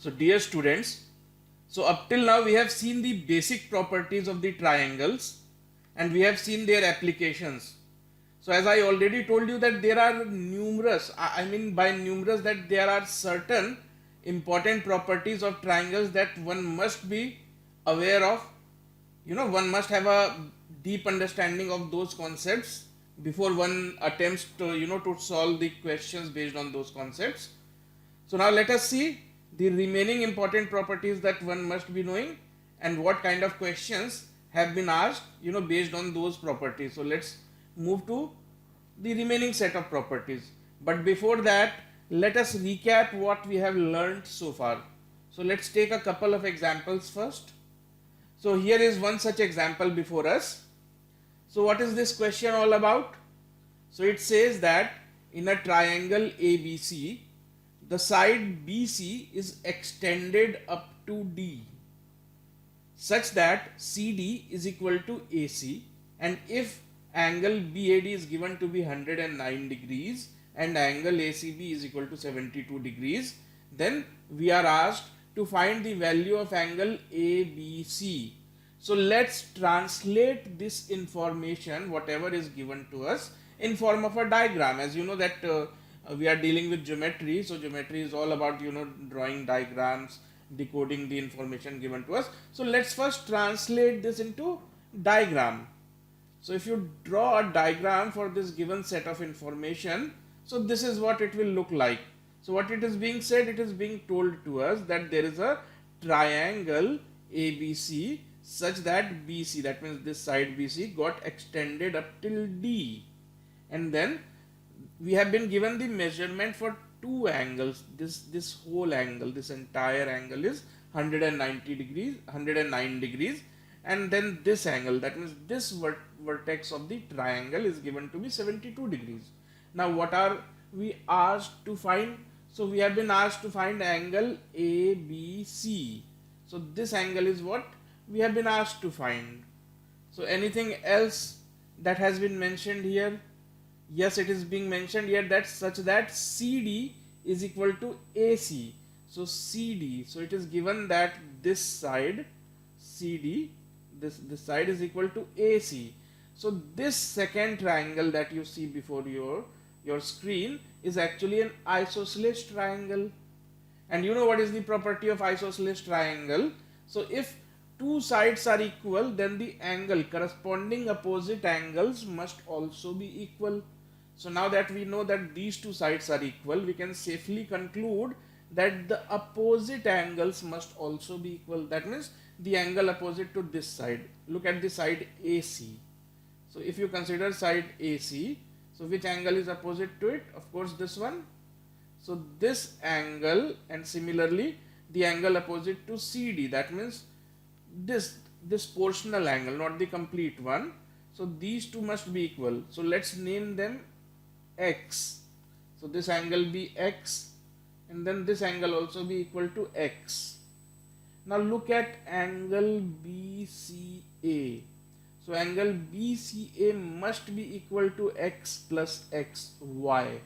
So dear students, so up till now we have seen the basic properties of the triangles and we have seen their applications. So as I already told you that there are numerous, I mean by numerous that there are certain important properties of triangles that one must be aware of. One must have a deep understanding of those concepts before one attempts to solve the questions based on those concepts. So now let us see the remaining important properties that one must be knowing and what kind of questions have been asked based on those properties. So let's move to the remaining set of properties. But before that, let us recap what we have learned so far. So let's take a couple of examples first. So here is one such example before us. So what is this question all about? So it says that in a triangle ABC, the side BC is extended up to D such that CD is equal to AC, and if angle BAD is given to be 109 degrees and angle ACB is equal to 72 degrees, then we are asked to find the value of angle ABC. So let's translate this information, whatever is given to us, in form of a diagram. As you know that we are dealing with geometry, so geometry is all about drawing diagrams, decoding the information given to us. So let's first translate this into diagram. So if you draw a diagram for this given set of information, so this is what it will look like. So what it is being said, it is being told to us that there is a triangle ABC such that BC, that means this side BC, got extended up till D, and then we have been given the measurement for two angles. This whole angle, this entire angle is 190 degrees, 109 degrees, and then this angle, that means this vertex of the triangle, is given to be 72 degrees. Now what are we asked to find? So we have been asked to find angle ABC. So this angle is what we have been asked to find. So anything else that has been mentioned here? Yes, it is being mentioned here that such that CD is equal to AC. So CD, so it is given that this side CD, this side is equal to AC. So this second triangle that you see before your screen is actually an isosceles triangle. And you know what is the property of isosceles triangle? So if two sides are equal, then the angle, corresponding opposite angles, must also be equal. So now that we know that these two sides are equal, we can safely conclude that the opposite angles must also be equal. That means the angle opposite to this side. Look at the side AC. So if you consider side AC, so which angle is opposite to it? Of course this one. So this angle, and similarly the angle opposite to CD, that means this portional angle, not the complete one. So these two must be equal. So let's name them X. So this angle be X, and then this angle also be equal to X. Now look at angle BCA. So angle BCA must be equal to X plus XY,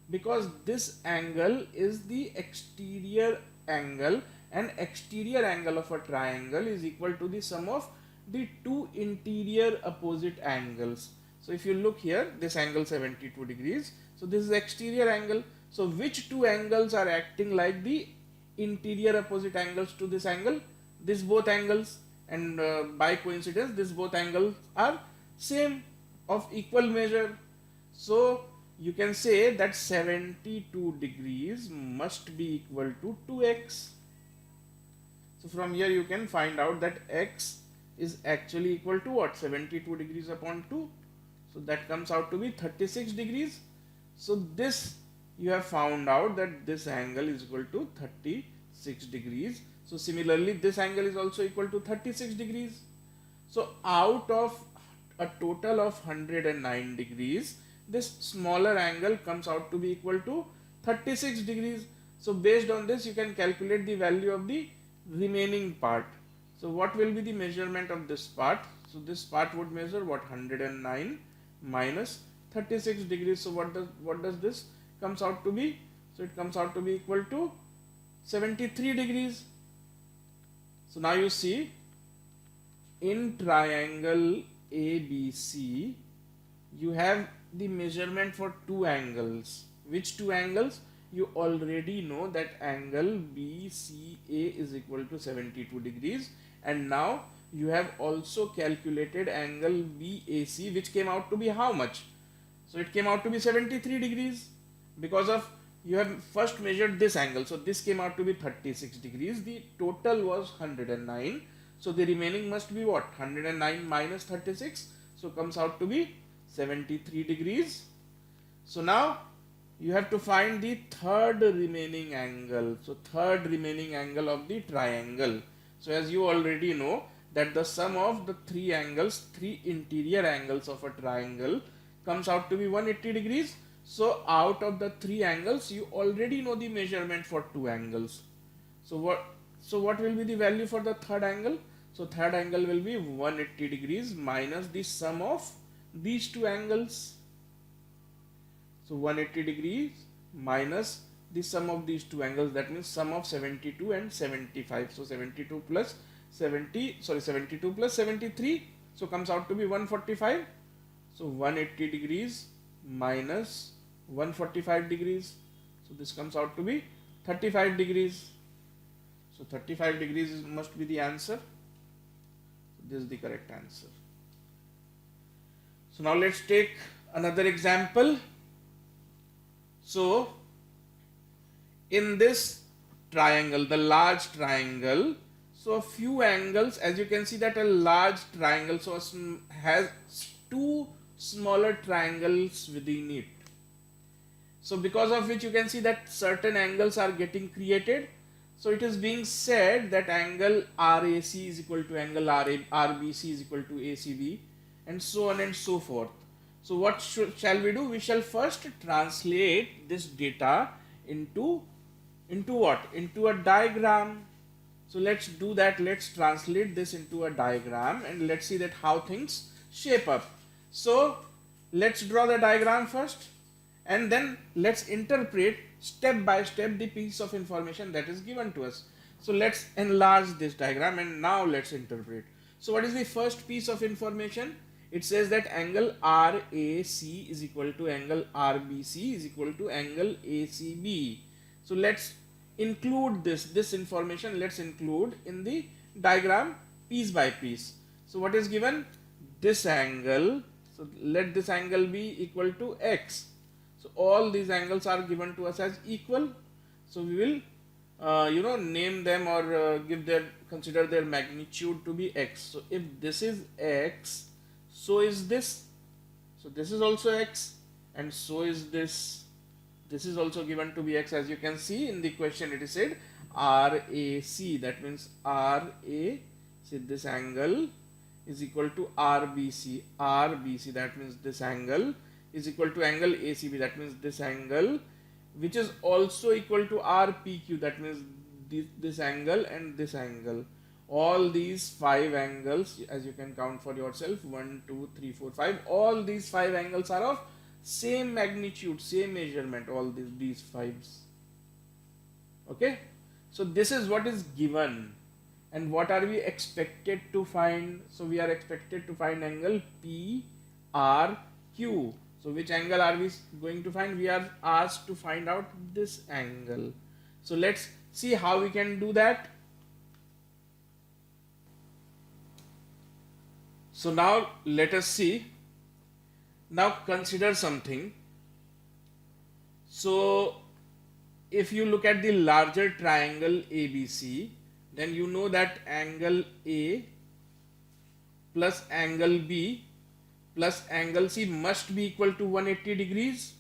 because this angle is the exterior angle, and exterior angle of a triangle is equal to the sum of the two interior opposite angles. So if you look here, this angle 72 degrees, so this is exterior angle. So which two angles are acting like the interior opposite angles to this angle? This both angles, and by coincidence this both angles are same, of equal measure. So you can say that 72 degrees must be equal to 2x. So from here you can find out that x is actually equal to what? 72 degrees upon 2. So that comes out to be 36 degrees. So this, you have found out that this angle is equal to 36 degrees. So similarly this angle is also equal to 36 degrees. So out of a total of 109 degrees, this smaller angle comes out to be equal to 36 degrees. So based on this you can calculate the value of the remaining part. So what will be the measurement of this part? So this part would measure what? 109 minus 36 degrees. So what does this comes out to be? So it comes out to be equal to 73 degrees. So now you see, in triangle ABC, you have the measurement for two angles. Which two angles? You already know that angle BCA is equal to 72 degrees, and now you have also calculated angle BAC, which came out to be how much? So it came out to be 73 degrees, because of you have first measured this angle. So this came out to be 36 degrees. The total was 109. So the remaining must be what? 109 minus 36. So comes out to be 73 degrees. So now you have to find the third remaining angle. So third remaining angle of the triangle. So as you already know that the sum of the three angles, three interior angles of a triangle, comes out to be 180 degrees. So out of the three angles, you already know the measurement for two angles. So what will be the value for the third angle? So third angle will be 180 degrees minus the sum of these two angles. So 180 degrees minus the sum of these two angles, that means sum of 72 and 75. So 72 plus 73, so comes out to be 145. So 180 degrees minus 145 degrees, so this comes out to be 35 degrees. So 35 degrees must be the answer. So this is the correct answer. So now let's take another example. So in this triangle, the large triangle, so a few angles, as you can see that a large triangle so has two smaller triangles within it. So because of which you can see that certain angles are getting created. So it is being said that angle RAC is equal to angle RBC is equal to ACB, and so on and so forth. So what shall we do? We shall first translate this data into what? Into a diagram. So let's do that. Let's translate this into a diagram and let's see that how things shape up. So let's draw the diagram first, and then let's interpret step by step the piece of information that is given to us. So let's enlarge this diagram and now let's interpret. So what is the first piece of information? It says that angle RAC is equal to angle RBC is equal to angle ACB. So let's include this information, let's include in the diagram piece by piece. So what is given? This angle, so let this angle be equal to x. So all these angles are given to us as equal. So we will name them or consider their magnitude to be x. So if this is x, so is this. So this is also x, and so is this. This is also given to be x. As you can see in the question, it is said RAC. That means RAC, this angle is equal to RBC. RBC, that means this angle is equal to angle ACB. That means this angle, which is also equal to RPQ. That means this angle and this angle. All these five angles, as you can count for yourself, 1, 2, 3, 4, 5. All these five angles are of same magnitude, same measurement. All these fives. Okay. So this is what is given. And what are we expected to find? So we are expected to find angle PRQ. So which angle are we going to find? We are asked to find out this angle. So let's see how we can do that. So now let us see. Now consider something. So if you look at the larger triangle ABC, then you know that angle A plus angle B plus angle C must be equal to 180 degrees.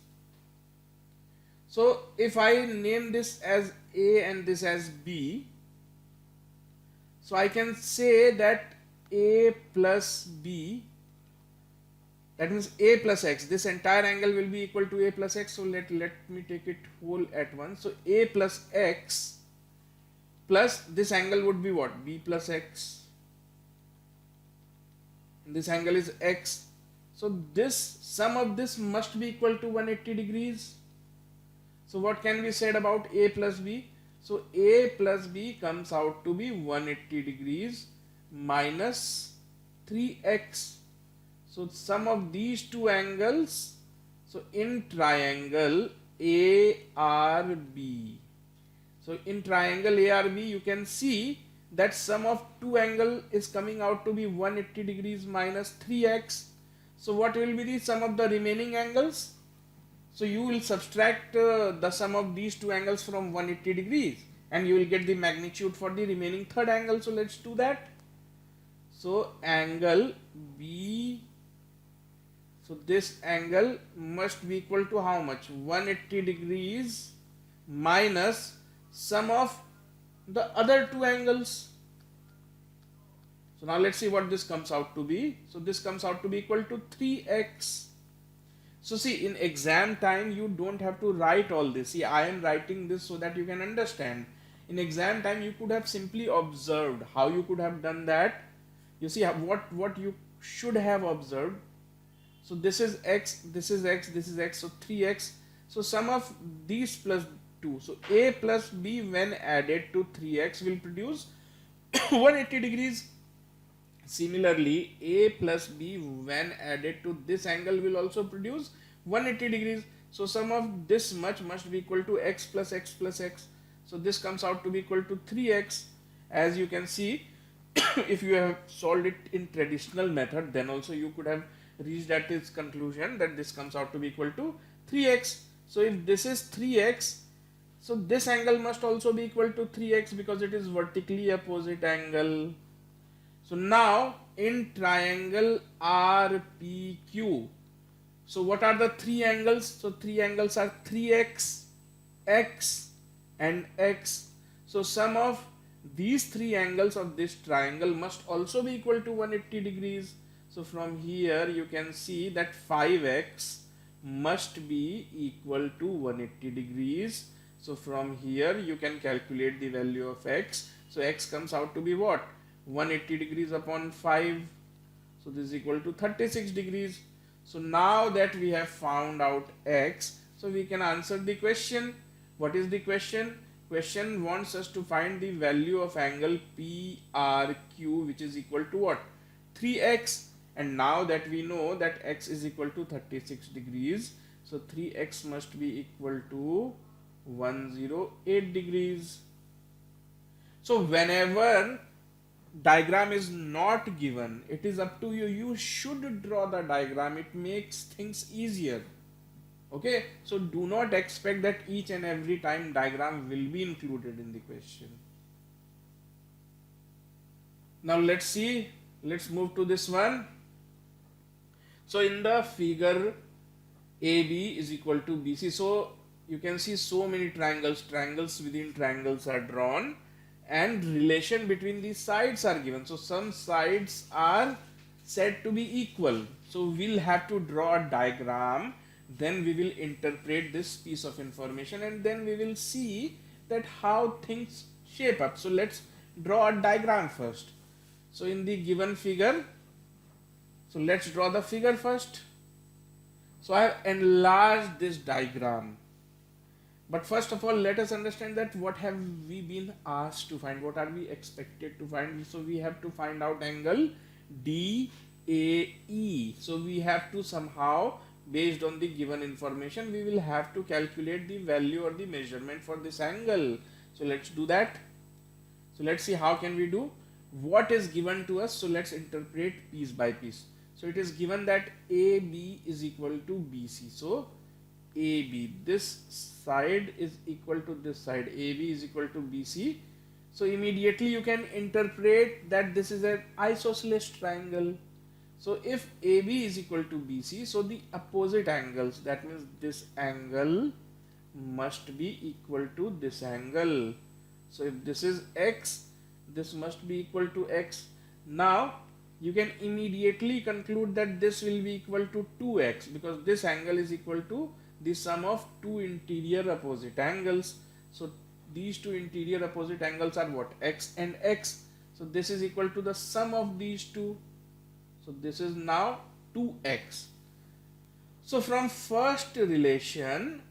So if I name this as A and this as B, so I can say that A plus B, that means A plus X, this entire angle will be equal to A plus X. So let me take it whole at once. So A plus X plus this angle would be what? B plus X. This angle is X. So this sum of this must be equal to 180 degrees. So what can be said about A plus B? So A plus B comes out to be 180 degrees minus 3x. So sum of these two angles, so in triangle ARB, so in triangle ARB you can see that sum of two angle is coming out to be 180 degrees minus 3x. So what will be the sum of the remaining angles? So you will subtract the sum of these two angles from 180 degrees and you will get the magnitude for the remaining third angle. So let's do that. So angle B, so this angle must be equal to how much? 180 degrees minus sum of the other two angles. So now let's see what this comes out to be. So this comes out to be equal to 3x. So see, in exam time you don't have to write all this. See, I am writing this so that you can understand. In exam time you could have simply observed. How you could have done that? You see what you should have observed. So this is x, this is x, this is x, so 3x. So sum of these plus 2. So A plus B when added to 3x will produce 180 degrees. Similarly, A plus B when added to this angle will also produce 180 degrees. So sum of this much must be equal to x plus x plus x. So this comes out to be equal to 3x. As you can see, if you have solved it in traditional method, then also you could have reached at its conclusion that this comes out to be equal to 3x. So if this is 3x, so this angle must also be equal to 3x because it is vertically opposite angle. So now in triangle RPQ, so what are the three angles? So three angles are 3x, x and x. So sum of these three angles of this triangle must also be equal to 180 degrees. So from here you can see that 5x must be equal to 180 degrees. So from here you can calculate the value of x. So x comes out to be what? 180 degrees upon 5. So this is equal to 36 degrees. So now that we have found out x, so we can answer the question. What is the question? Question wants us to find the value of angle PRQ, which is equal to what? 3x. And now that we know that x is equal to 36 degrees, so 3x must be equal to 108 degrees. So whenever diagram is not given, it is up to you. You should draw the diagram. It makes things easier. Okay, so do not expect that each and every time diagram will be included in the question. Now let's see, let's move to this one. So in the figure AB is equal to BC, so you can see so many triangles within triangles are drawn and relation between these sides are given. So some sides are said to be equal, so we'll have to draw a diagram, then we will interpret this piece of information and then we will see that how things shape up. So let's draw a diagram first. So in the given figure, so let's draw the figure first. So I have enlarged this diagram. But first of all, let us understand that what have we been asked to find, what are we expected to find. So we have to find out angle DAE. So we have to somehow, based on the given information, we will have to calculate the value or the measurement for this angle. So let's do that. So let's see how can we do. What is given to us? So let's interpret piece by piece. So it is given that AB is equal to BC. So AB, this side is equal to this side, AB is equal to BC. So immediately you can interpret that this is an isosceles triangle. So if AB is equal to BC, so the opposite angles, that means this angle must be equal to this angle. So if this is x, this must be equal to x. Now you can immediately conclude that this will be equal to 2x because this angle is equal to the sum of two interior opposite angles. So these two interior opposite angles are what? X and x. So this is equal to the sum of these two. So this is now 2x. So from first relation,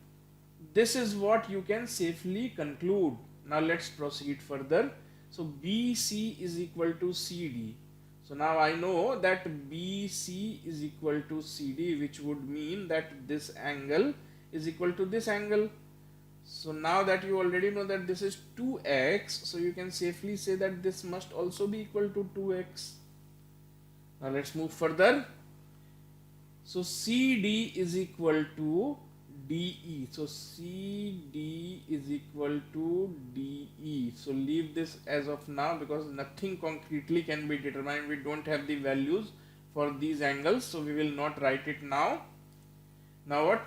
this is what you can safely conclude. Now let's proceed further. So BC is equal to CD. So now I know that BC is equal to CD, which would mean that this angle is equal to this angle. So now that you already know that this is 2x, so you can safely say that this must also be equal to 2x. Now let's move further. So CD is equal to DE. So CD is equal to DE. So leave this as of now because nothing concretely can be determined. We don't have the values for these angles, so we will not write it now. Now what?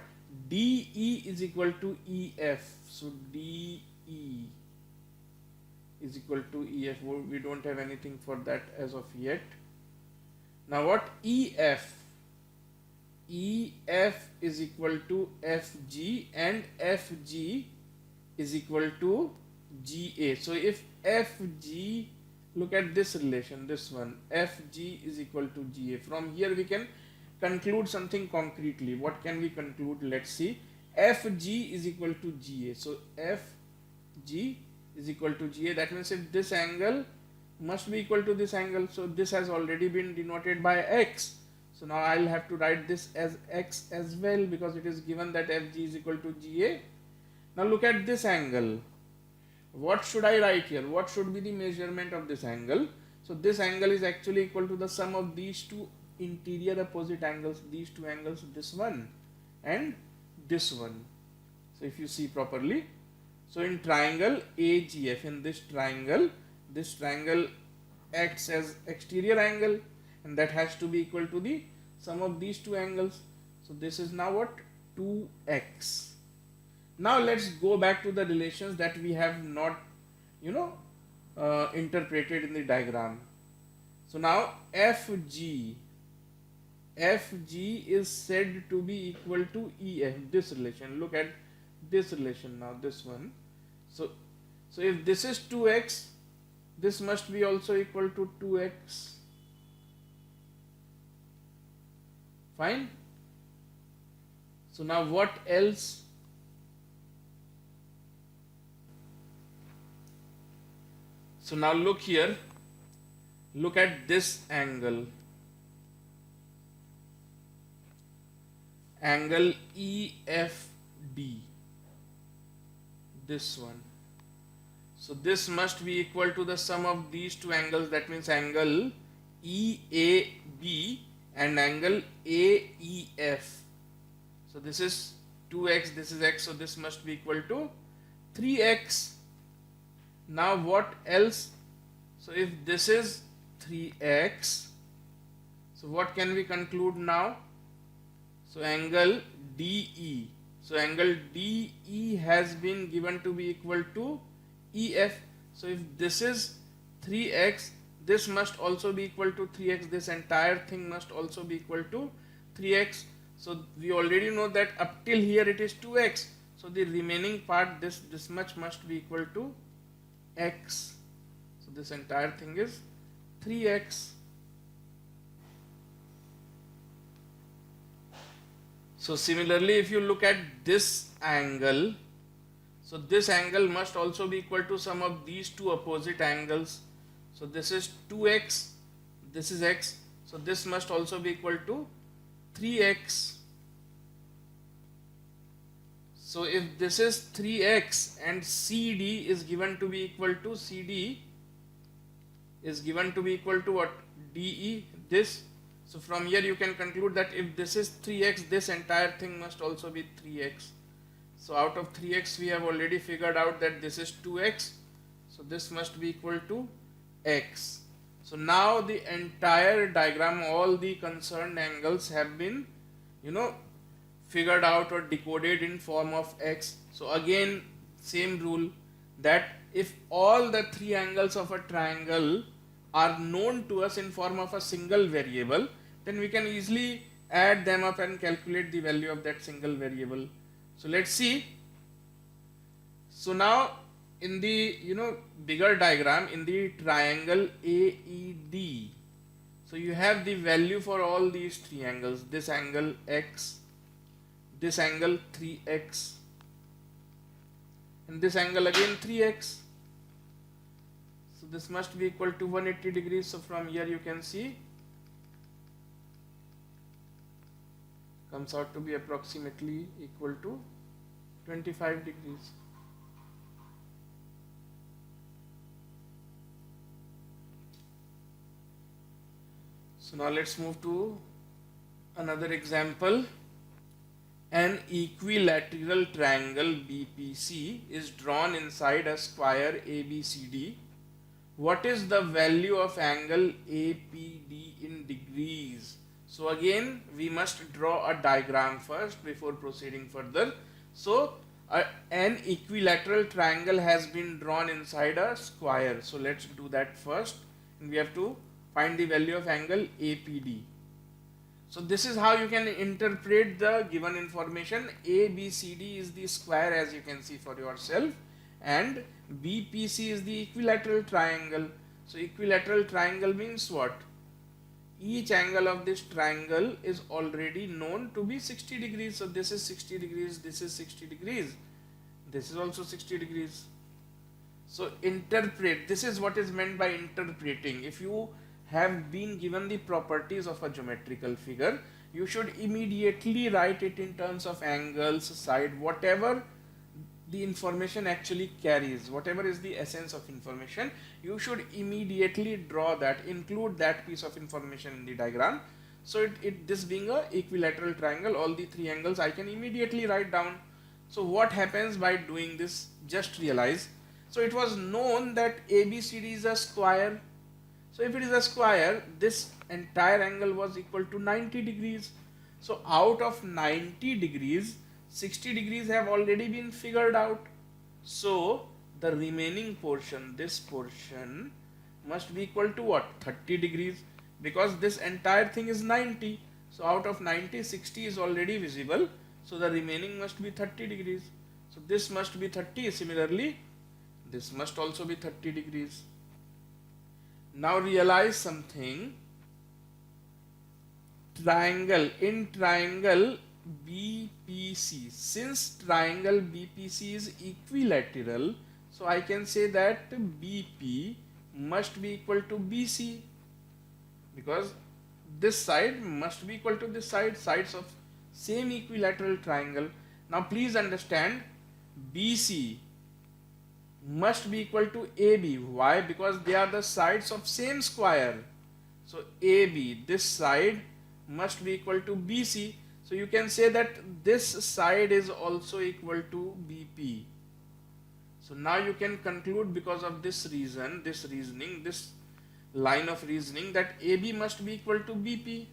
DE is equal to EF. So DE is equal to EF. We don't have anything for that as of yet. Now what? EF. EF is equal to FG and FG is equal to GA. So if FG, look at this relation, this one, FG is equal to GA. From here we can conclude something concretely. What can we conclude? Let's see. FG is equal to GA. So FG is equal to GA. That means if this angle must be equal to this angle, so this has already been denoted by X. So now I'll have to write this as X as well because it is given that FG is equal to GA. Now look at this angle. What should I write here? What should be the measurement of this angle? So this angle is actually equal to the sum of these two interior opposite angles, these two angles, this one and this one. So if you see properly, so in triangle AGF, in this triangle acts as exterior angle, and that has to be equal to the sum of these two angles. So this is now what? 2x. Now let's go back to the relations that we have not, interpreted in the diagram. So now FG is said to be equal to EF, this relation. Look at this relation now, this one. So if this is 2x, this must be also equal to 2x. Fine. So now what else? So now look here. Look at this angle. Angle EFD. This one. So this must be equal to the sum of these two angles. That means angle EAB and angle AEF. So this is 2x, this is x, so this must be equal to 3x. Now what else? So if this is 3x, so what can we conclude now? So angle DE. So angle DE has been given to be equal to EF. So if this is 3x, this must also be equal to 3x. This entire thing must also be equal to 3x. So we already know that up till here it is 2x. So the remaining part, this much must be equal to x. So this entire thing is 3x. So similarly, if you look at this angle, so this angle must also be equal to sum of these two opposite angles. So this is 2x, this is x, so this must also be equal to 3x. So if this is 3x and CD is given to be equal to what? DE, this. So from here you can conclude that if this is 3x, this entire thing must also be 3x. So out of 3x we have already figured out that this is 2x, so this must be equal to x. So now the entire diagram, all the concerned angles have been figured out or decoded in form of x. So again, same rule, that if all the three angles of a triangle are known to us in form of a single variable, then we can easily add them up and calculate the value of that single variable. So let's see. So now in the bigger diagram, in the triangle AED, so you have the value for all these three angles. This angle x, this angle 3x, and this angle again 3x. this must be equal to 180 degrees. So from here you can see comes out to be approximately equal to 25 degrees. So now let's move to another example. An equilateral triangle BPC is drawn inside a square ABCD. What is the value of angle APD in degrees? So again we must draw a diagram first before proceeding further. So an equilateral triangle has been drawn inside a square. So let's do that first, and we have to find the value of angle APD. So this is how you can interpret the given information. ABCD is the square, as you can see for yourself, and BPC is the equilateral triangle. So equilateral triangle means what? Each angle of this triangle is already known to be 60 degrees. So this is 60 degrees, this is 60 degrees, this is also 60 degrees. So interpret, this is what is meant by interpreting. If you have been given the properties of a geometrical figure, you should immediately write it in terms of angles, side, whatever the information actually carries, whatever is the essence of information, you should immediately draw that, include that piece of information in the diagram. So this being a equilateral triangle, all the three angles I can immediately write down. So what happens by doing this? Just realize. So it was known that ABCD is a square. So if it is a square, this entire angle was equal to 90 degrees. So out of 90 degrees, 60 degrees have already been figured out. So the remaining portion, this portion, must be equal to what? 30 degrees, because this entire thing is 90. So out of 90, 60 is already visible. So the remaining must be 30 degrees. So this must be 30. Similarly, this must also be 30 degrees. Now realize something. In triangle BPC, since triangle BPC is equilateral, so I can say that BP must be equal to BC, because this side must be equal to this side, sides of same equilateral triangle. Now please understand, BC must be equal to AB. Why? Because they are the sides of same square. So AB, this side, must be equal to BC. So you can say that this side is also equal to BP. So now you can conclude, because of this reason, this reasoning, this line of reasoning, that AB must be equal to BP.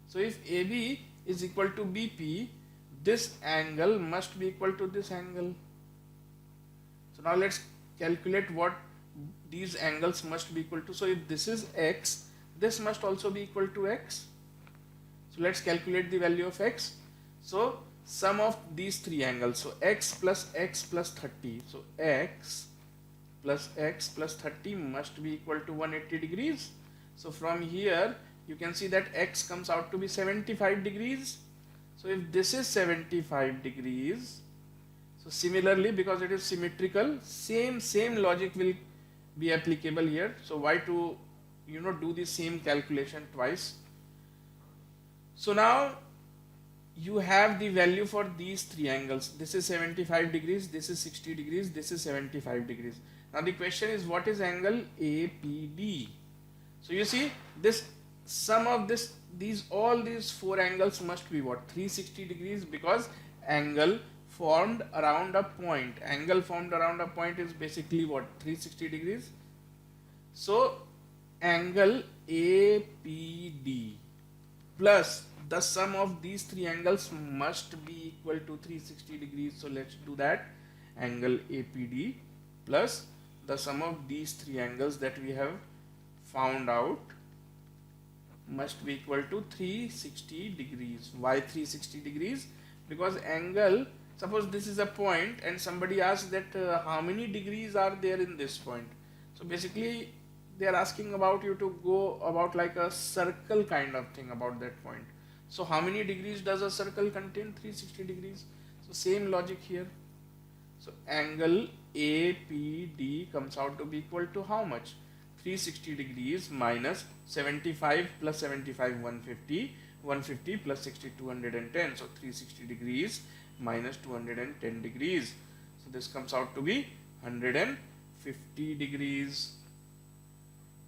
So if AB is equal to BP, this angle must be equal to this angle. So now let's calculate what these angles must be equal to. So if this is x, this must also be equal to x. So let's calculate the value of x. So sum of these three angles, so x plus 30. So x plus 30 must be equal to 180 degrees. So from here you can see that x comes out to be 75 degrees. So if this is 75 degrees, so similarly, because it is symmetrical, same logic will be applicable here. So why to do the same calculation twice? So now you have the value for these three angles. This is 75 degrees, this is 60 degrees, this is 75 degrees. Now the question is, what is angle APD? So you see, this sum of all these four angles must be what? 360 degrees, because angle formed around a point. Angle formed around a point is basically what? 360 degrees. So angle APD plus the sum of these three angles must be equal to 360 degrees. So let's do that. Angle APD plus the sum of these three angles that we have found out must be equal to 360 degrees. Why 360 degrees? Because angle, suppose this is a point and somebody asks that how many degrees are there in this point. So basically they are asking about you to go about like a circle kind of thing about that point. So how many degrees does a circle contain? 360 degrees. So same logic here. So angle APD comes out to be equal to how much? 360 degrees minus 75 plus 75 150, 150 plus 60 210. So 360 degrees minus 210 degrees. So this comes out to be 150 degrees.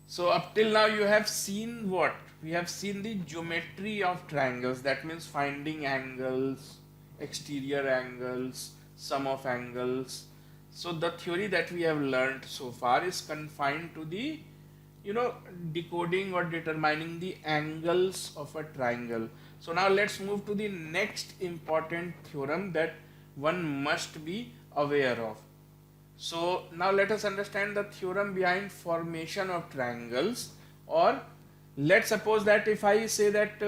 So up till now you have seen what? We have seen the geometry of triangles. That means finding angles, exterior angles, sum of angles. So the theory that we have learned so far is confined to the, decoding or determining the angles of a triangle. So now let's move to the next important theorem that one must be aware of. So now let us understand the theorem behind formation of triangles, or let's suppose that if I say that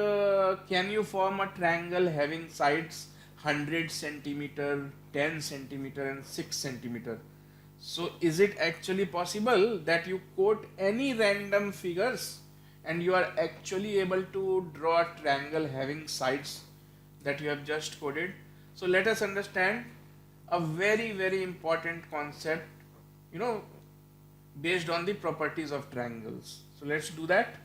can you form a triangle having sides 100 centimeter, 10 centimeter and 6 centimeter. So is it actually possible that you quote any random figures and you are actually able to draw a triangle having sides that you have just quoted? So let us understand a very important concept, you know based on the properties of triangles. So let's do that.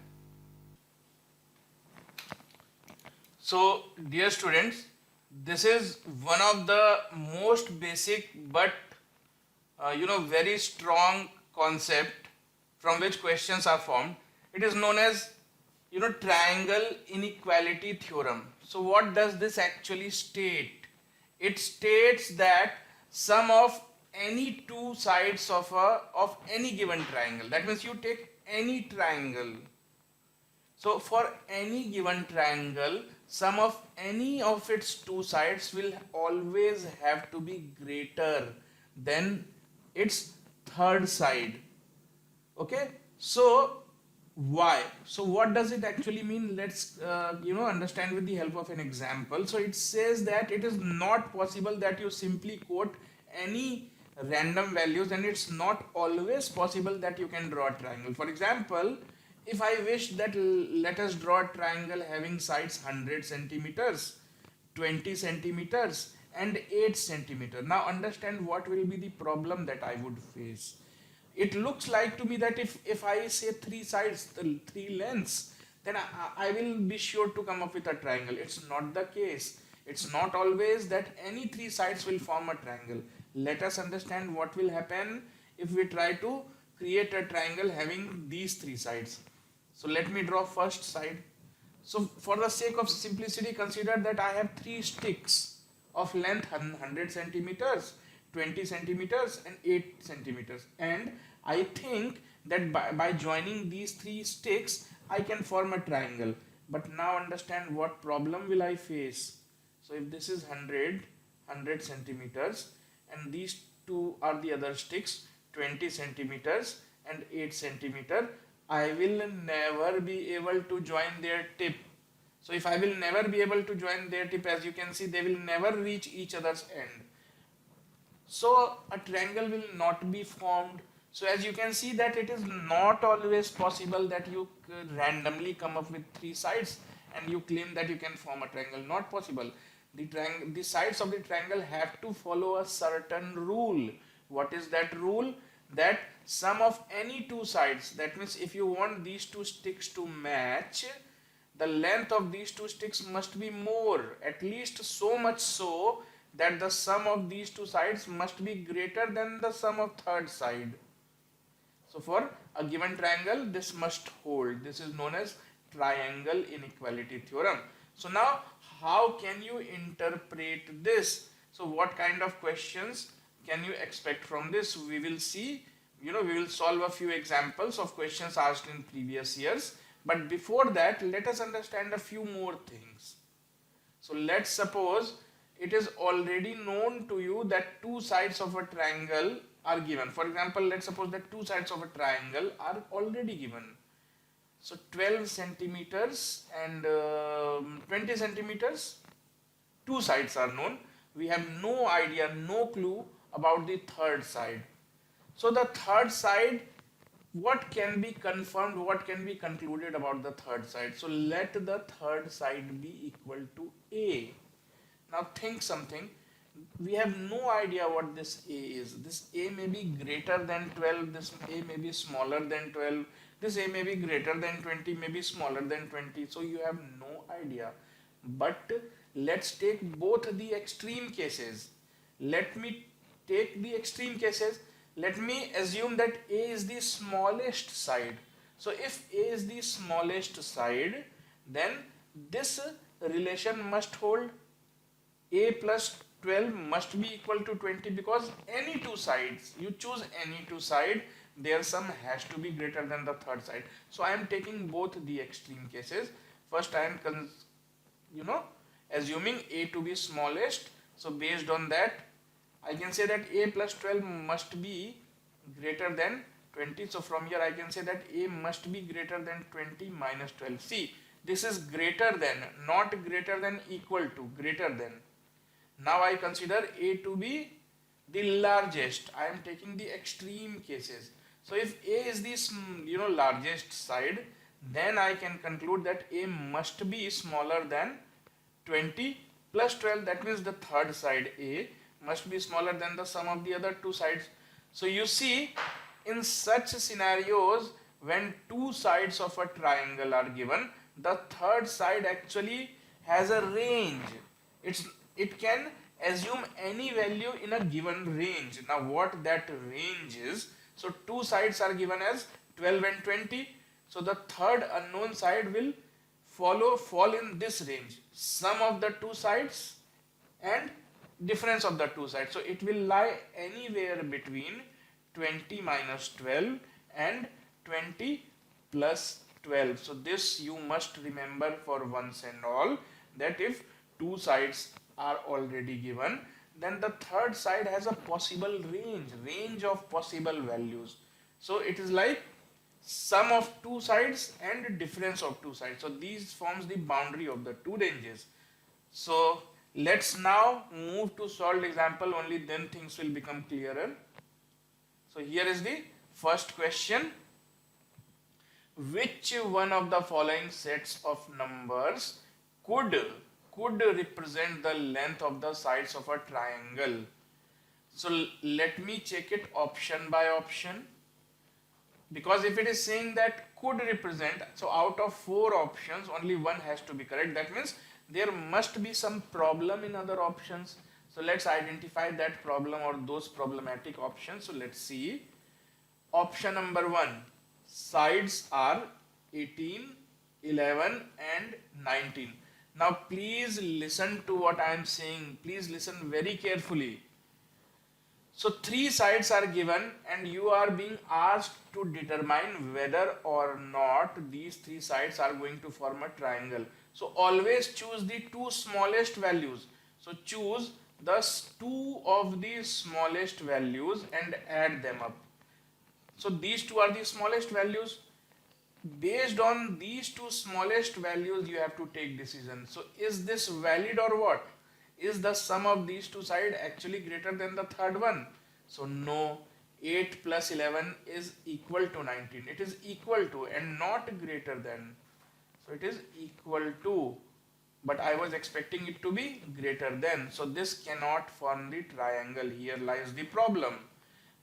So dear students, this is one of the most basic but very strong concept from which questions are formed. It is known as triangle inequality theorem. So what does this actually state? It states that sum of any two sides of any given triangle, that means you take any triangle. So for any given triangle, sum of any of its two sides will always have to be greater than its third side. Okay, so why? So what does it actually mean? Let's understand with the help of an example. So it says that it is not possible that you simply quote any random values, and it's not always possible that you can draw a triangle. For example, if I wish that let us draw a triangle having sides 100 centimeters, 20 centimeters and 8 centimeter. Now understand what will be the problem that I would face. It looks like to me that if I say three sides, the three lengths, then I will be sure to come up with a triangle. It's not the case. It's not always that any three sides will form a triangle. Let us understand what will happen if we try to create a triangle having these three sides. So let me draw first side. So for the sake of simplicity, consider that I have three sticks of length 100 centimeters, 20 centimeters and 8 centimeters, and I think that by joining these three sticks I can form a triangle. But now understand what problem will I face. So if this is 100 centimeters and these two are the other sticks, 20 centimeters and 8 centimeter, I will never be able to join their tip. So if I will never be able to join their tip, as you can see, they will never reach each other's end. So a triangle will not be formed. So as you can see that it is not always possible that you randomly come up with three sides and you claim that you can form a triangle. Not possible. The sides of the triangle have to follow a certain rule. What is that rule? That sum of any two sides, that means if you want these two sticks to match, the length of these two sticks must be more, at least so much so that the sum of these two sides must be greater than the sum of third side. So for a given triangle, this must hold. This is known as triangle inequality theorem. So now how can you interpret this? So what kind of questions can you expect from this? We will see, we will solve a few examples of questions asked in previous years. But before that, let us understand a few more things. So let's suppose it is already known to you that two sides of a triangle are given. For example, let's suppose that two sides of a triangle are already given. So 12 centimeters and 20 centimeters, two sides are known. We have no idea, no clue about the third side. So the third side, what can be confirmed, what can be concluded about the third side? So let the third side be equal to A. Now think something. we have no idea what this a is. This a may be greater than 12, this a may be smaller than 12, this a may be greater than 20, maybe smaller than 20. So you have no idea. But let's take both the extreme cases. Let me take the extreme cases. Let me assume that a is the smallest side. So if a is the smallest side, then this relation must hold. A plus 12 must be equal to 20, because any two sides, you choose any two side, their sum has to be greater than the third side. So I am taking both the extreme cases. First I am you know assuming a to be smallest. So based on that, I can say that a plus 12 must be greater than 20. So from here I can say that a must be greater than 20 minus 12. See, this is greater than, not greater than equal to, greater than. Now I consider a to be the largest. I am taking the extreme cases. So if a is the largest side, then I can conclude that a must be smaller than 20 plus 12. That means the third side a must be smaller than the sum of the other two sides. So you see, in such scenarios, when two sides of a triangle are given, the third side actually has a range. It can assume any value in a given range. Now what that range is, so two sides are given as 12 and 20. So the third unknown side will fall in this range, sum of the two sides and difference of the two sides. So it will lie anywhere between 20 minus 12 and 20 plus 12. So this you must remember for once and all, that if two sides are already given, then the third side has a possible range of possible values. So it is like sum of two sides and difference of two sides. So these forms the boundary of the two ranges. So let's now move to solved example, only then things will become clearer. So here is the first question. Which one of the following sets of numbers could represent the length of the sides of a triangle? So let me check it option by option, because if it is saying that could represent, so out of four options only one has to be correct. That means there must be some problem in other options. So let's identify that problem or those problematic options. So let's see. Option number 1, sides are 18, 11 and 19. Now please listen to what I am saying. Please listen very carefully. So three sides are given and you are being asked to determine whether or not these three sides are going to form a triangle. So always choose the two smallest values. So choose the two of the smallest values and add them up. So these two are the smallest values. Based on these two smallest values, you have to take decision. So is this valid or what? Is the sum of these two sides actually greater than the third one? So no, 8 plus 11 is equal to 19. It is equal to and not greater than. So it is equal to, but I was expecting it to be greater than. So this cannot form the triangle. Here lies the problem.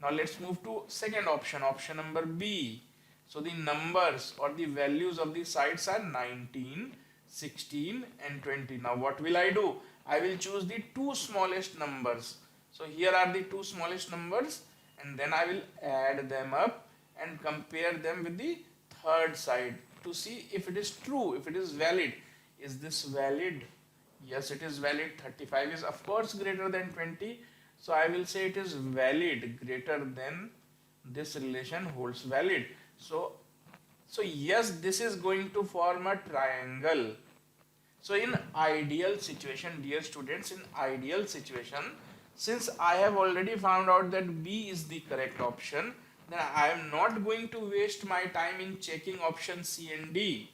Now let's move to second option, option number B. So the numbers or the values of the sides are 19, 16 and 20. Now what will I do? I will choose the two smallest numbers. So here are the two smallest numbers and then I will add them up and compare them with the third side to see if it is true, if it is valid. Is this valid? Yes, it is valid. 35 is of course greater than 20. So I will say it is valid, greater than, this relation holds valid. So yes, this is going to form a triangle. So in ideal situation, dear students, in ideal situation, since I have already found out that B is the correct option, then I am not going to waste my time in checking option C and D,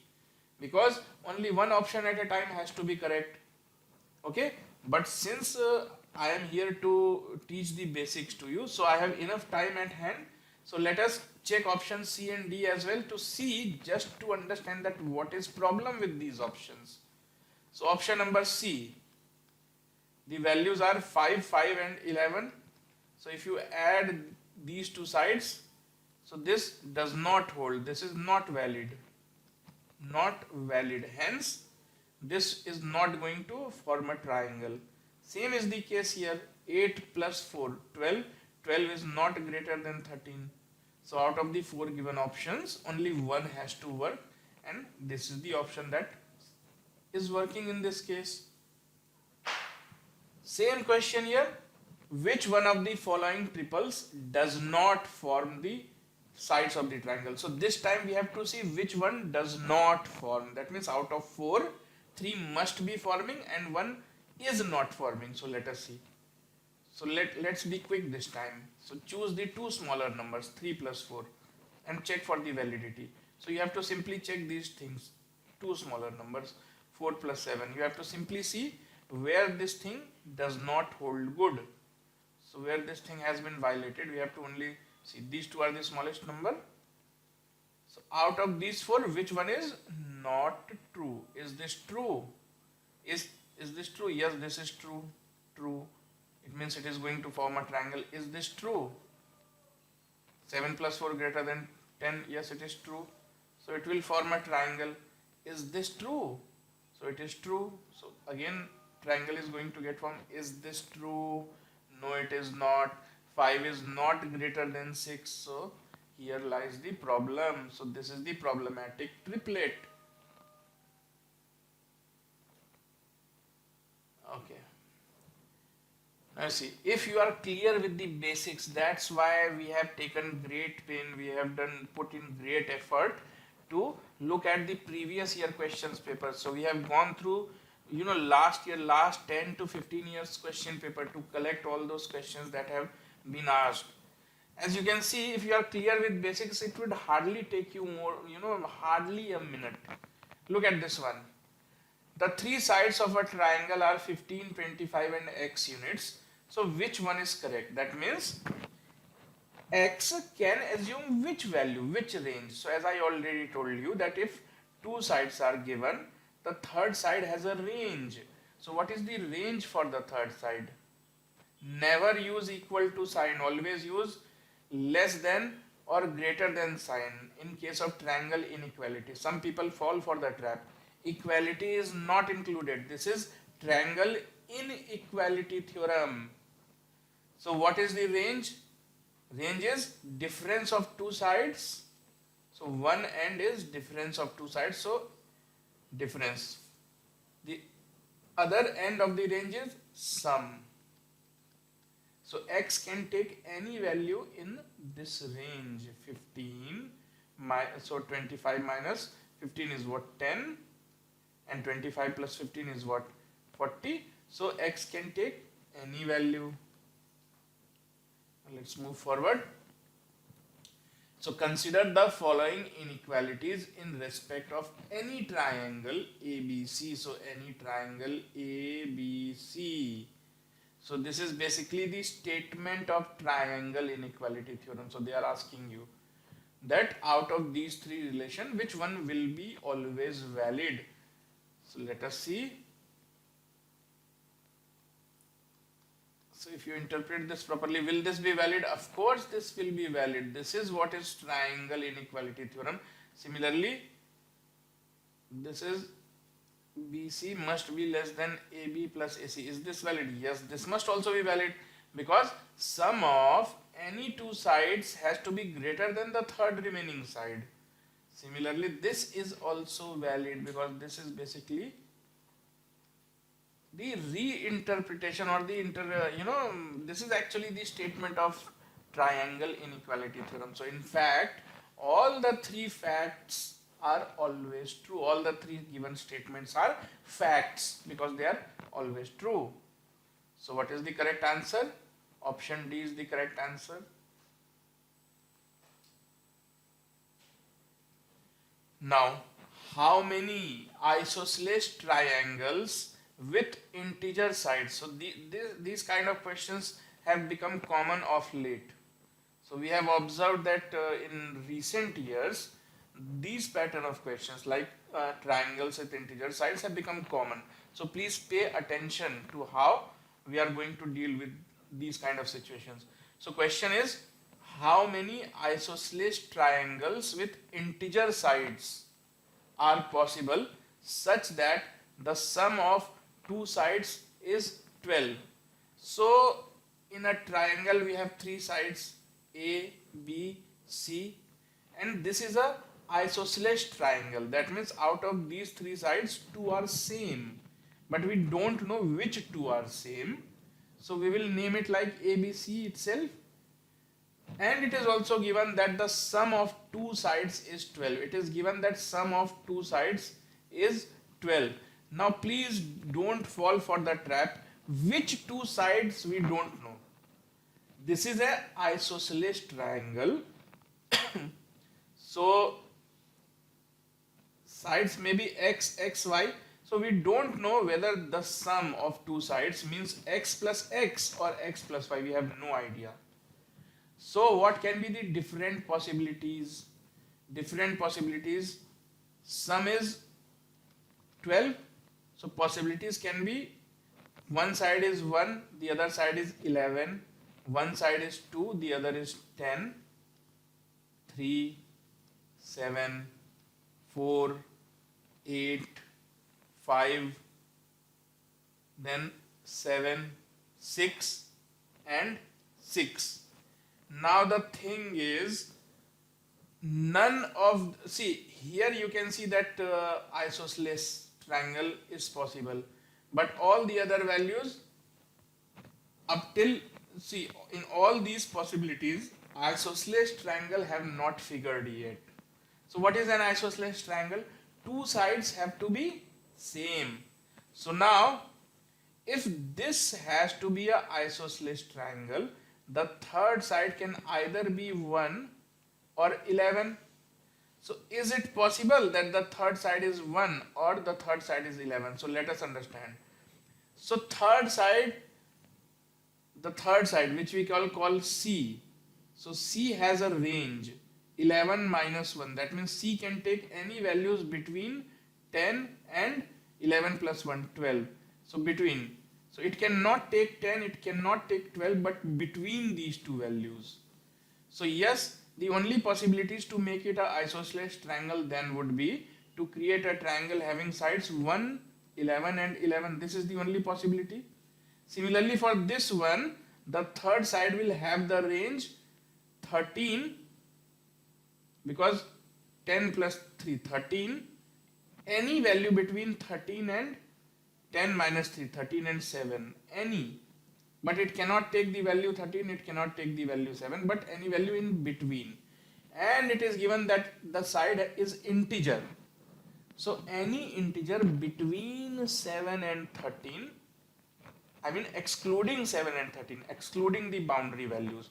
because only one option at a time has to be correct. Okay, but since I am here to teach the basics to you, so I have enough time at hand. So let us check option C and D as well to see, just to understand that what is problem with these options. So option number C, The values are 5, 5 and 11. So if you add these two sides, so this does not hold. This is not valid. Not valid. Hence, this is not going to form a triangle. Same is the case here. 8 plus 4, 12. 12 is not greater than 13. So out of the 4 given options, only one has to work, and this is the option that is working in this case. Same question here. Which one of the following triples does not form the sides of the triangle? So this time we have to see which one does not form. That means out of 4, 3 must be forming and 1 is not forming. So let us see. So let's be quick this time. So choose the two smaller numbers, 3 plus 4, and check for the validity. So you have to simply check these things. Two smaller numbers, 4 plus 7. You have to simply see where this thing does not hold good. So where this thing has been violated, we have to only see these two are the smallest number. So out of these 4, which one is not true? Is this true? Is this true? Yes, this is true. True. It means it is going to form a triangle. Is this true? 7 plus 4 greater than 10. Yes, it is true. So it will form a triangle. Is this true? So it is true. So again, triangle is going to get formed. Is this true? No, it is not. 5 is not greater than 6. So here lies the problem. So this is the problematic triplet. Okay. Now see, if you are clear with the basics, that's why we have taken great pain, we have put in great effort to look at the previous year questions paper. So we have gone through, last 10 to 15 years question paper to collect all those questions that have been asked. As you can see, if you are clear with basics, it would hardly take you more, hardly a minute. Look at this one. The three sides of a triangle are 15, 25 and x units. So which one is correct? That means x can assume which value, which range. So as I already told you that if two sides are given, the third side has a range. So what is the range for the third side? Never use equal to sign, always use less than or greater than sign in case of triangle inequality. Some people fall for the trap. Equality is not included. This is triangle inequality theorem. So what is the range? Range is difference of two sides. So one end is difference of two sides. So difference. The other end of the range is sum. So x can take any value in this range. 15, so 25 minus 15 is what? 10, and 25 plus 15 is what? 40. So x can take any value. Let's move forward. So consider the following inequalities in respect of any triangle ABC. So any triangle ABC. So this is basically the statement of triangle inequality theorem. So they are asking you that out of these three relations, which one will be always valid? So let us see. So if you interpret this properly, will this be valid? Of course this will be valid. This is what is triangle inequality theorem. Similarly, this is BC must be less than AB plus AC. Is this valid? Yes, this must also be valid because sum of any two sides has to be greater than the third remaining side. Similarly, this is also valid because this is basically the reinterpretation or the this is actually the statement of triangle inequality theorem. So in fact, all the three facts are always true. All the three given statements are facts because they are always true. So what is the correct answer? Option D is the correct answer. Now, how many isosceles triangles with integer sides? So these kind of questions have become common of late. So we have observed that in recent years, these pattern of questions like triangles with integer sides have become common. So please pay attention to how we are going to deal with these kind of situations. So question is, how many isosceles triangles with integer sides are possible such that the sum of two sides is 12? So in a triangle we have three sides, A, B, C, and this is a isosceles triangle. That means out of these three sides, two are same, but we don't know which two are same. So we will name it like ABC itself. And it is also given that the sum of two sides is 12. It is given that sum of two sides is 12. Now please don't fall for the trap. Which two sides we don't know. This is a isosceles triangle. So sides may be x, x, y. So we don't know whether the sum of two sides means x plus x or x plus y. We have no idea. So what can be the different possibilities? Different possibilities. Sum is 12. So possibilities can be one side is 1, the other side is 11. One side is 2, the other is 10. 3, 7, 4, 8, 5, then 7, 6 and 6. Now the thing is, none of, see here you can see that isosceles triangle is possible, but all the other values up till, see, in all these possibilities isosceles triangle have not figured yet. So what is an isosceles triangle? Two sides have to be same. So now if this has to be a isosceles triangle, the third side can either be 1 or 11. So is it possible that the third side is 1 or the third side is 11? So let us understand. So the third side which we call C. So C has a range 11 minus 1. That means C can take any values between 10 and 11 plus 1, 12. So between. So it cannot take 10, it cannot take 12, but between these two values. So yes, the only possibilities to make it a isosceles triangle then would be to create a triangle having sides 1, 11 and 11. This is the only possibility. Similarly for this one, the third side will have the range 13, because 10 plus 3, 13. Any value between 13 and 10 minus 3, 13 and 7, any. But it cannot take the value 13, it cannot take the value 7, but any value in between. And it is given that the side is integer. So any integer between 7 and 13, I mean excluding 7 and 13, excluding the boundary values.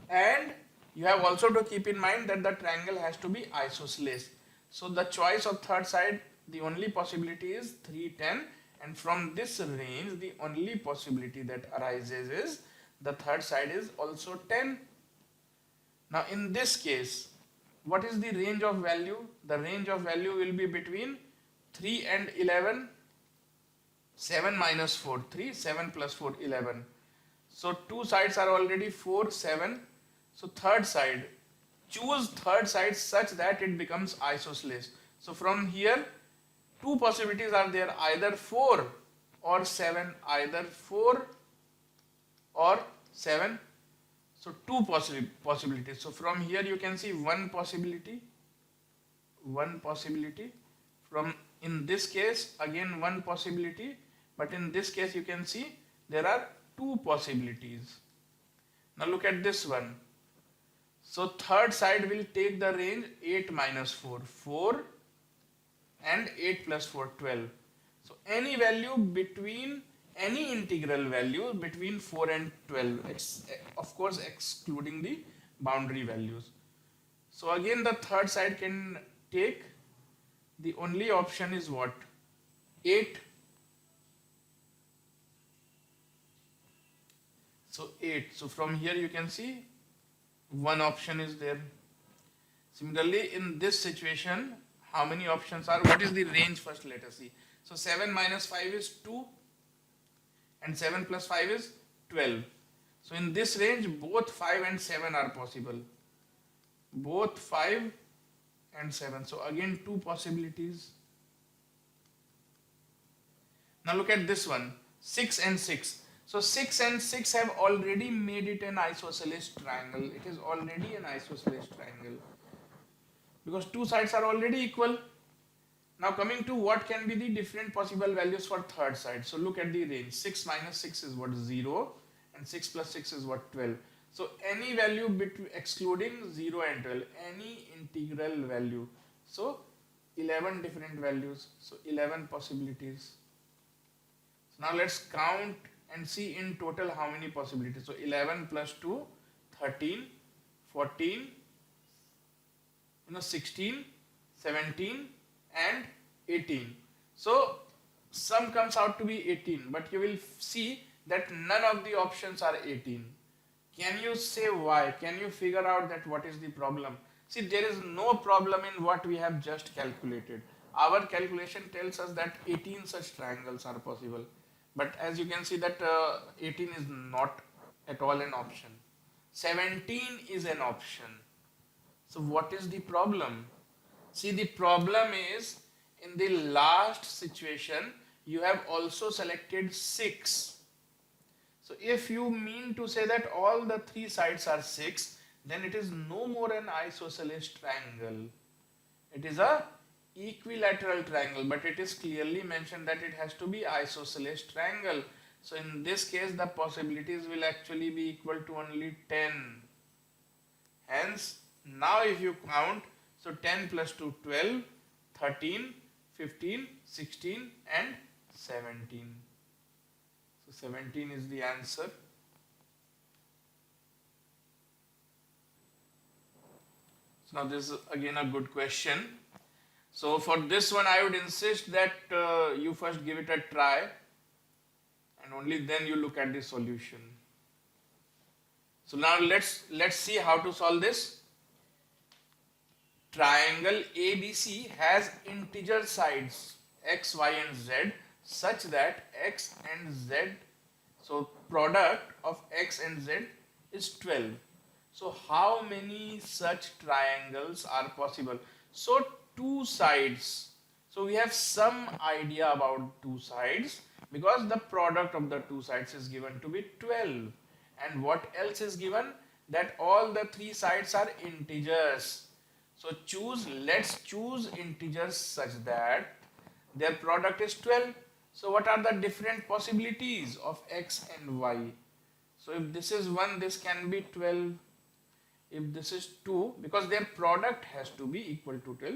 And you have also to keep in mind that the triangle has to be isosceles. So the choice of third side, the only possibility is 3, 10, and from this range the only possibility that arises is the third side is also 10. Now in this case, what is the range of value? The range of value will be between 3 and 11. 7 minus 4, 3, 7 plus 4, 11. So two sides are already 4, 7. So third side, choose third side such that it becomes isosceles. So from here, two possibilities are there, either 4 or 7, either 4 or 7. So two possibilities. So from here you can see one possibility. From in this case again one possibility, but in this case you can see there are two possibilities. Now look at this one. So third side will take the range 8 minus 4, 4 and 8 plus 4, 12. So any value between, any integral value between 4 and 12, of course excluding the boundary values. So again the third side can take, the only option is what? 8. So 8. So from here you can see one option is there. Similarly in this situation, how many options are? What is the range first? Let us see. So 7 minus 5 is 2, and 7 plus 5 is 12. So in this range both 5 and 7 are possible, both 5 and 7. So again two possibilities. Now look at this one, 6 and 6. So 6 and 6 have already made it an isosceles triangle. It is already an isosceles triangle because two sides are already equal. Now coming to what can be the different possible values for third side. So look at the range. 6 minus 6 is what? 0, and 6 plus 6 is what? 12. So any value between excluding 0 and 12, any integral value. So 11 different values. So 11 possibilities. So now let's count and see in total how many possibilities. So 11 plus 2, 13, 14, 16, 17 and 18. So sum comes out to be 18, but you will see that none of the options are 18. Can you say why? Can you figure out that what is the problem? See, there is no problem in what we have just calculated. Our calculation tells us that 18 such triangles are possible. But as you can see that 18 is not at all an option. 17 is an option. So what is the problem? See, the problem is in the last situation you have also selected 6. So if you mean to say that all the three sides are 6, then it is no more an isosceles triangle. It is a equilateral triangle, but it is clearly mentioned that it has to be isosceles triangle. So in this case the possibilities will actually be equal to only 10. Hence now if you count, so 10 plus 2, 12, 13, 15, 16 and 17. So 17 is the answer. So now this is again a good question. So for this one I would insist that you first give it a try and only then you look at the solution. So now let's see how to solve this. Triangle ABC has integer sides x, y and z such that x and z, so product of x and z is 12. So how many such triangles are possible? So two sides. So we have some idea about two sides because the product of the two sides is given to be 12. And what else is given? That all the three sides are integers. So let's choose integers such that their product is 12. So what are the different possibilities of x and y? So if this is 1, this can be 12. If this is 2, because their product has to be equal to 12.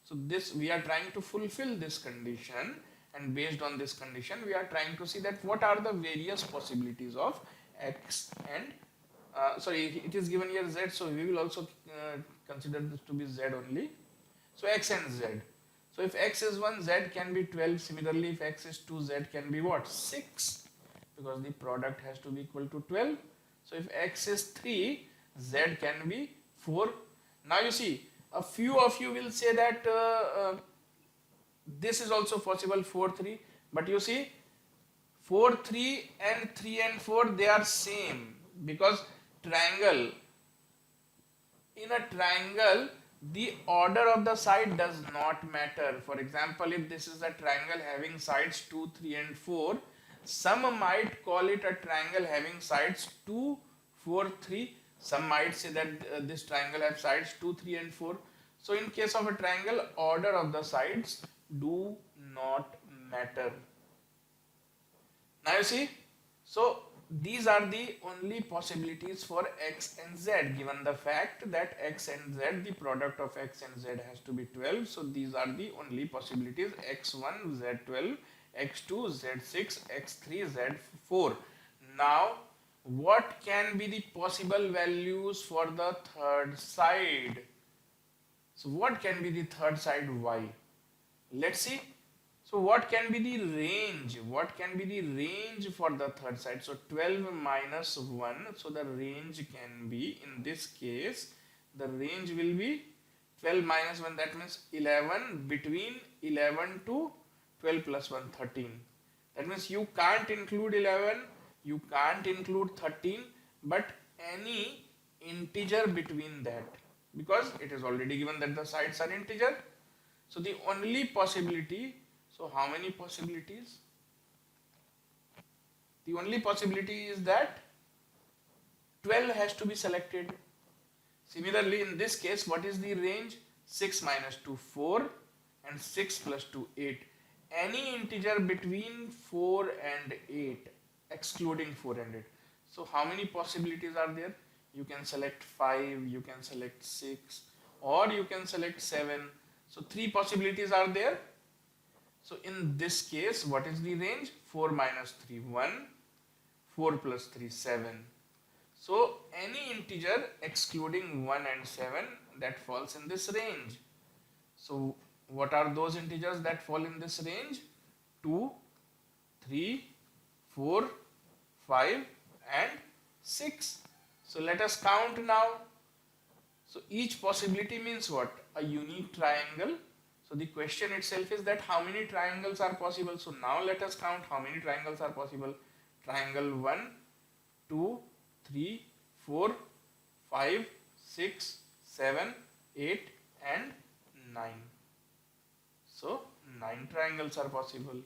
So this we are trying to fulfill this condition, and based on this condition we are trying to see that what are the various possibilities of x and sorry, it is given here z, so we will also consider this to be z only. So x and z. So if x is 1, z can be 12. Similarly, if x is 2, z can be what? 6, because the product has to be equal to 12. So if x is 3, z can be 4. Now you see, a few of you will say that this is also possible, 4, 3. But you see, 4, 3 and 3 and 4, they are same, because in a triangle the order of the side does not matter. For example, if this is a triangle having sides 2, 3 and 4, some might call it a triangle having sides 2, 4, 3. Some might say that this triangle has sides 2, 3 and 4. So in case of a triangle, order of the sides do not matter. Now you see, so these are the only possibilities for x and z, given the fact that x and z, the product of x and z has to be 12. So these are the only possibilities: x1, z12, x2, z6, x3, z4. Now what can be the possible values for the third side? So what can be the third side y? Let's see. So what can be the range? What can be the range for the third side? So 12 minus 1. So the range can be, in this case, the range will be 12 minus 1. That means 11, between 11 to 12 plus 1, 13. That means you can't include 11, you can't include 13, but any integer between that, because it is already given that the sides are integer. So the only possibility, so how many possibilities? The only possibility is that 12 has to be selected. Similarly, in this case, what is the range? 6 minus 2, 4, and 6 plus 2, 8. Any integer between 4 and 8, excluding 4 and 8. So, how many possibilities are there? You can select 5, you can select 6, or you can select 7. So, 3 possibilities are there. So, in this case, what is the range? 4 minus 3, 1, 4 plus 3, 7. So any integer excluding 1 and 7 that falls in this range. So what are those integers that fall in this range? 2, 3, 4, 5 and 6. So let us count now. So each possibility means what? A unique triangle. So the question itself is that how many triangles are possible. So now let us count how many triangles are possible. Triangle 1, 2, 3, 4, 5, 6, 7, 8 and 9. So 9 triangles are possible.